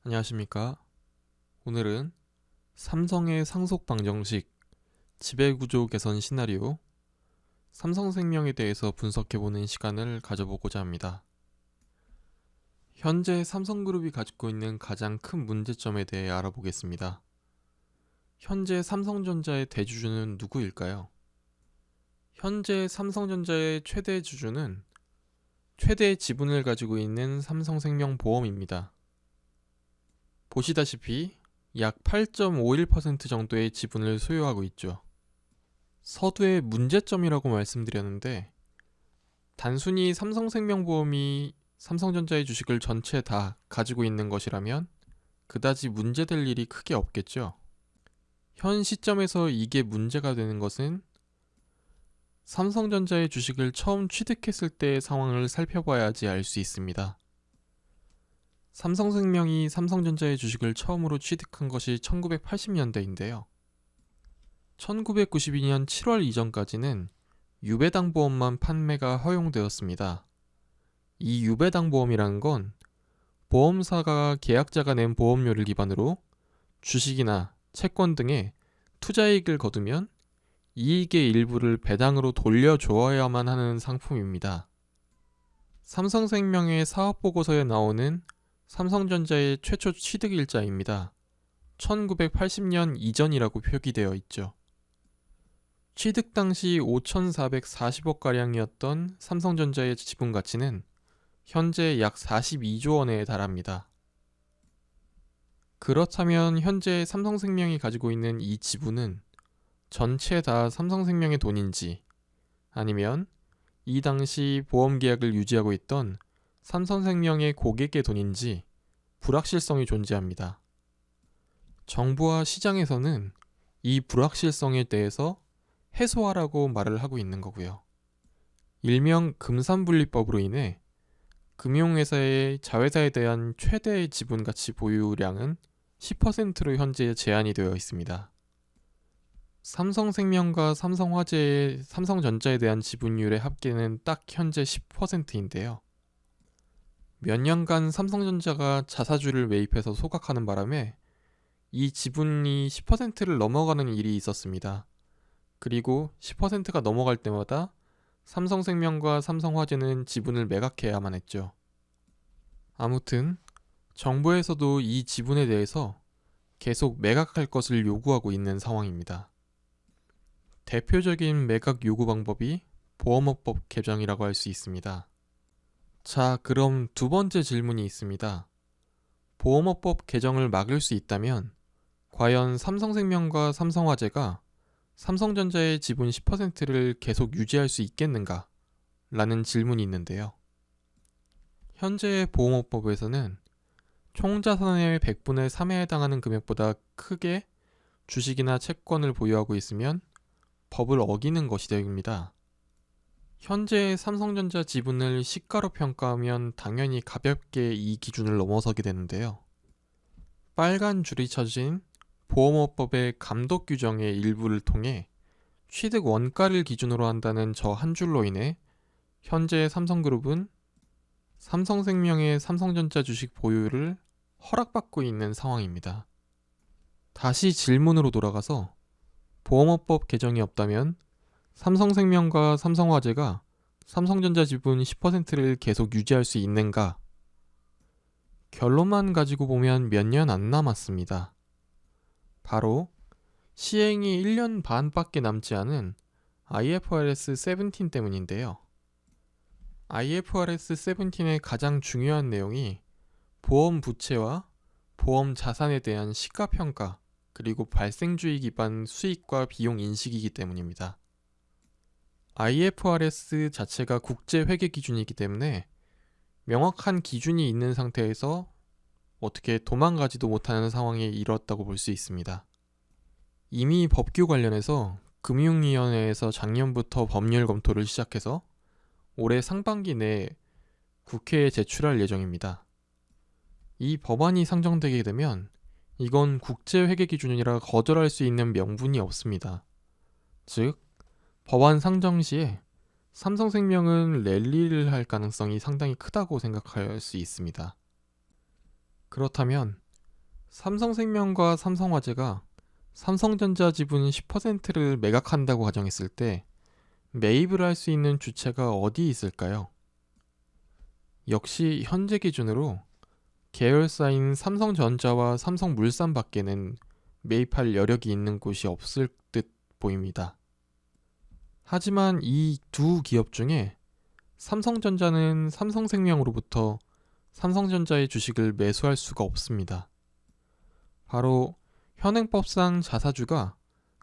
안녕하십니까. 오늘은 삼성의 상속 방정식, 지배구조 개선 시나리오, 삼성생명에 대해서 분석해보는 시간을 가져보고자 합니다. 현재 삼성그룹이 가지고 있는 가장 큰 문제점에 대해 알아보겠습니다. 현재 삼성전자의 대주주는 누구일까요? 현재 삼성전자의 최대 주주는 최대 지분을 가지고 있는 삼성생명보험입니다. 보시다시피 약 8.51% 정도의 지분을 소유하고 있죠. 서두의 문제점이라고 말씀드렸는데, 단순히 삼성생명보험이 삼성전자의 주식을 전체 다 가지고 있는 것이라면 그다지 문제될 일이 크게 없겠죠. 현 시점에서 이게 문제가 되는 것은 삼성전자의 주식을 처음 취득했을 때의 상황을 살펴봐야지 알 수 있습니다. 삼성생명이 삼성전자의 주식을 처음으로 취득한 것이 1980년대인데요. 1992년 7월 이전까지는 유배당보험만 판매가 허용되었습니다. 이 유배당보험이라는 건 보험사가 계약자가 낸 보험료를 기반으로 주식이나 채권 등의 투자이익을 거두면 이익의 일부를 배당으로 돌려줘야만 하는 상품입니다. 삼성생명의 사업보고서에 나오는 삼성전자의 최초 취득일자입니다. 1980년 이전이라고 표기되어 있죠. 취득 당시 5,440억가량이었던 삼성전자의 지분 가치는 현재 약 42조 원에 달합니다. 그렇다면 현재 삼성생명이 가지고 있는 이 지분은 전체 다 삼성생명의 돈인지, 아니면 이 당시 보험 계약을 유지하고 있던 삼성생명의 고객의 돈인지 불확실성이 존재합니다. 정부와 시장에서는 이 불확실성에 대해서 해소하라고 말을 하고 있는 거고요. 일명 금산분리법으로 인해 금융회사의 자회사에 대한 최대 지분가치 보유량은 10%로 현재 제한이 되어 있습니다. 삼성생명과 삼성화재의 삼성전자에 대한 지분율의 합계는 딱 현재 10%인데요. 몇 년간 삼성전자가 자사주를 매입해서 소각하는 바람에 이 지분이 10%를 넘어가는 일이 있었습니다. 그리고 10%가 넘어갈 때마다 삼성생명과 삼성화재는 지분을 매각해야만 했죠. 아무튼 정부에서도 이 지분에 대해서 계속 매각할 것을 요구하고 있는 상황입니다. 대표적인 매각 요구 방법이 보험업법 개정이라고 할 수 있습니다. 자, 그럼 두 번째 질문이 있습니다. 보험업법 개정을 막을 수 있다면 과연 삼성생명과 삼성화재가 삼성전자의 지분 10%를 계속 유지할 수 있겠는가? 라는 질문이 있는데요. 현재의 보험업법에서는 총자산의 100분의 3에 해당하는 금액보다 크게 주식이나 채권을 보유하고 있으면 법을 어기는 것이 됩니다. 현재 삼성전자 지분을 시가로 평가하면 당연히 가볍게 이 기준을 넘어서게 되는데요. 빨간 줄이 쳐진 보험업법의 감독 규정의 일부를 통해 취득 원가를 기준으로 한다는 저 한 줄로 인해 현재 삼성그룹은 삼성생명의 삼성전자 주식 보유를 허락받고 있는 상황입니다. 다시 질문으로 돌아가서 보험업법 개정이 없다면 삼성생명과 삼성화재가 삼성전자 지분 10%를 계속 유지할 수 있는가? 결론만 가지고 보면 몇 년 안 남았습니다. 바로 시행이 1년 반밖에 남지 않은 IFRS 17 때문인데요. IFRS 17의 가장 중요한 내용이 보험 부채와 보험 자산에 대한 시가평가, 그리고 발생주의 기반 수익과 비용 인식이기 때문입니다. IFRS 자체가 국제 회계 기준이기 때문에 명확한 기준이 있는 상태에서 어떻게 도망가지도 못하는 상황에 이르렀다고 볼 수 있습니다. 이미 법규 관련해서 금융위원회에서 작년부터 법률 검토를 시작해서 올해 상반기 내에 국회에 제출할 예정입니다. 이 법안이 상정되게 되면 이건 국제 회계 기준이라 거절할 수 있는 명분이 없습니다. 즉, 법안 상정 시에 삼성생명은 랠리를 할 가능성이 상당히 크다고 생각할 수 있습니다. 그렇다면 삼성생명과 삼성화재가 삼성전자 지분 10%를 매각한다고 가정했을 때 매입을 할 수 있는 주체가 어디 있을까요? 역시 현재 기준으로 계열사인 삼성전자와 삼성물산 밖에는 매입할 여력이 있는 곳이 없을 듯 보입니다. 하지만 이 두 기업 중에 삼성전자는 삼성생명으로부터 삼성전자의 주식을 매수할 수가 없습니다. 바로 현행법상 자사주가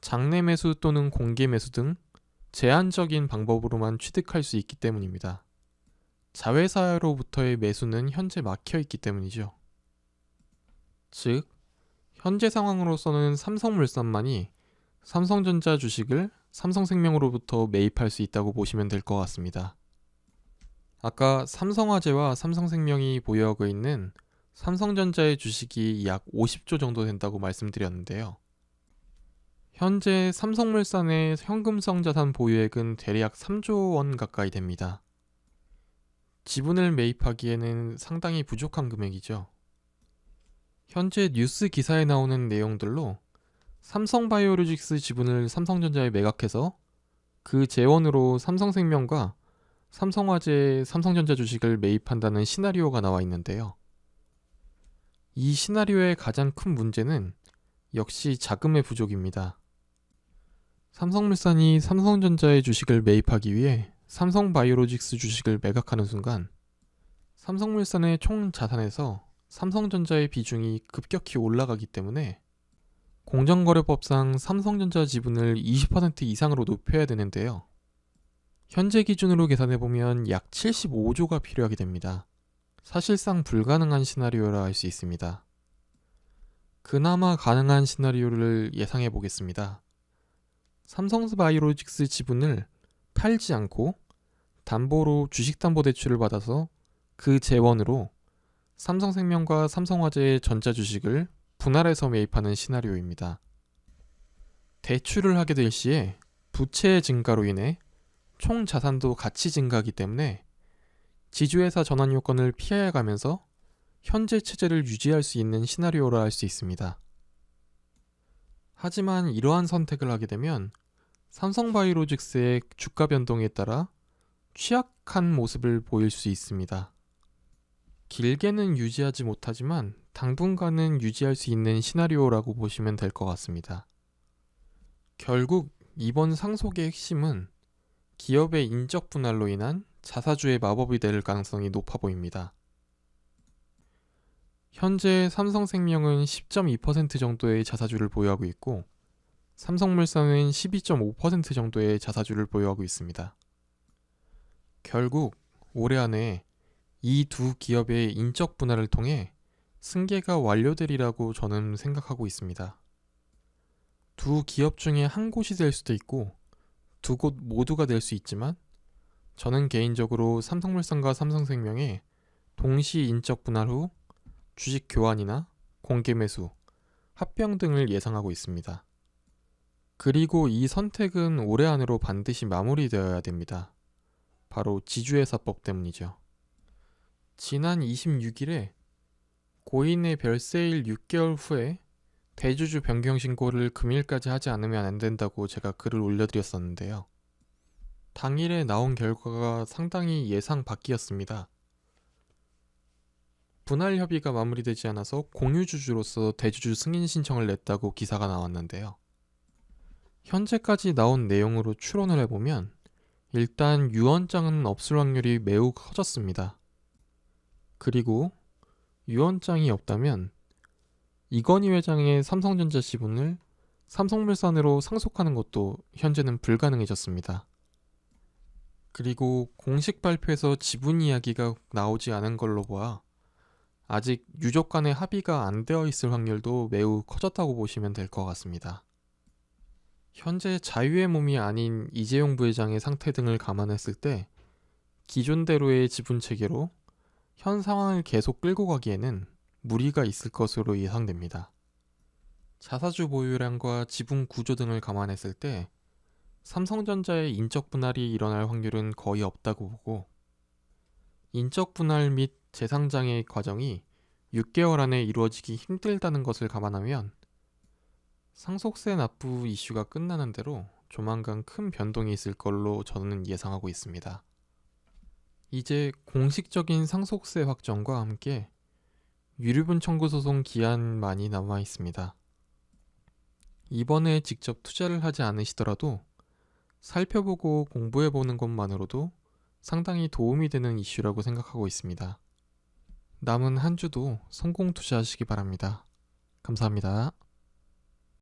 장내 매수 또는 공개 매수 등 제한적인 방법으로만 취득할 수 있기 때문입니다. 자회사로부터의 매수는 현재 막혀 있기 때문이죠. 즉, 현재 상황으로서는 삼성물산만이 삼성전자 주식을 삼성생명으로부터 매입할 수 있다고 보시면 될 것 같습니다. 아까 삼성화재와 삼성생명이 보유하고 있는 삼성전자의 주식이 약 50조 정도 된다고 말씀드렸는데요. 현재 삼성물산의 현금성 자산 보유액은 대략 3조 원 가까이 됩니다. 지분을 매입하기에는 상당히 부족한 금액이죠. 현재 뉴스 기사에 나오는 내용들로 삼성바이오로직스 지분을 삼성전자에 매각해서 그 재원으로 삼성생명과 삼성화재의 삼성전자 주식을 매입한다는 시나리오가 나와 있는데요. 이 시나리오의 가장 큰 문제는 역시 자금의 부족입니다. 삼성물산이 삼성전자의 주식을 매입하기 위해 삼성바이오로직스 주식을 매각하는 순간 삼성물산의 총 자산에서 삼성전자의 비중이 급격히 올라가기 때문에 공정거래법상 삼성전자 지분을 20% 이상으로 높여야 되는데요. 현재 기준으로 계산해보면 약 75조가 필요하게 됩니다. 사실상 불가능한 시나리오라 할 수 있습니다. 그나마 가능한 시나리오를 예상해 보겠습니다. 삼성바이오로직스 지분을 팔지 않고 담보로 주식담보대출을 받아서 그 재원으로 삼성생명과 삼성화재의 전자주식을 분할해서 매입하는 시나리오입니다. 대출을 하게 될 시에 부채의 증가로 인해 총 자산도 같이 증가하기 때문에 지주회사 전환 요건을 피해가면서 현재 체제를 유지할 수 있는 시나리오라 할 수 있습니다. 하지만 이러한 선택을 하게 되면 삼성바이오로직스의 주가 변동에 따라 취약한 모습을 보일 수 있습니다. 길게는 유지하지 못하지만 당분간은 유지할 수 있는 시나리오라고 보시면 될 것 같습니다. 결국 이번 상속의 핵심은 기업의 인적 분할로 인한 자사주의 마법이 될 가능성이 높아 보입니다. 현재 삼성생명은 10.2% 정도의 자사주를 보유하고 있고 삼성물산은 12.5% 정도의 자사주를 보유하고 있습니다. 결국 올해 안에 이 두 기업의 인적 분할을 통해 승계가 완료되리라고 저는 생각하고 있습니다. 두 기업 중에 한 곳이 될 수도 있고 두 곳 모두가 될 수 있지만 저는 개인적으로 삼성물산과 삼성생명의 동시 인적 분할 후 주식 교환이나 공개 매수, 합병 등을 예상하고 있습니다. 그리고 이 선택은 올해 안으로 반드시 마무리되어야 됩니다. 바로 지주회사법 때문이죠. 지난 26일에 고인의 별세일 6개월 후에 대주주 변경 신고를 금일까지 하지 않으면 안 된다고 제가 글을 올려드렸었는데요. 당일에 나온 결과가 상당히 예상 밖이었습니다. 분할 협의가 마무리되지 않아서 공유주주로서 대주주 승인 신청을 냈다고 기사가 나왔는데요. 현재까지 나온 내용으로 추론을 해보면 일단 유언장은 없을 확률이 매우 커졌습니다. 그리고 유언장이 없다면 이건희 회장의 삼성전자 지분을 삼성물산으로 상속하는 것도 현재는 불가능해졌습니다. 그리고 공식 발표에서 지분 이야기가 나오지 않은 걸로 보아 아직 유족 간의 합의가 안 되어 있을 확률도 매우 커졌다고 보시면 될 것 같습니다. 현재 자유의 몸이 아닌 이재용 부회장의 상태 등을 감안했을 때 기존대로의 지분 체계로 현 상황을 계속 끌고 가기에는 무리가 있을 것으로 예상됩니다. 자사주 보유량과 지분 구조 등을 감안했을 때 삼성전자의 인적 분할이 일어날 확률은 거의 없다고 보고 인적 분할 및 재상장의 과정이 6개월 안에 이루어지기 힘들다는 것을 감안하면 상속세 납부 이슈가 끝나는 대로 조만간 큰 변동이 있을 걸로 저는 예상하고 있습니다. 이제 공식적인 상속세 확정과 함께 유류분 청구 소송 기한만이 남아 있습니다. 이번에 직접 투자를 하지 않으시더라도 살펴보고 공부해보는 것만으로도 상당히 도움이 되는 이슈라고 생각하고 있습니다. 남은 한 주도 성공 투자하시기 바랍니다. 감사합니다.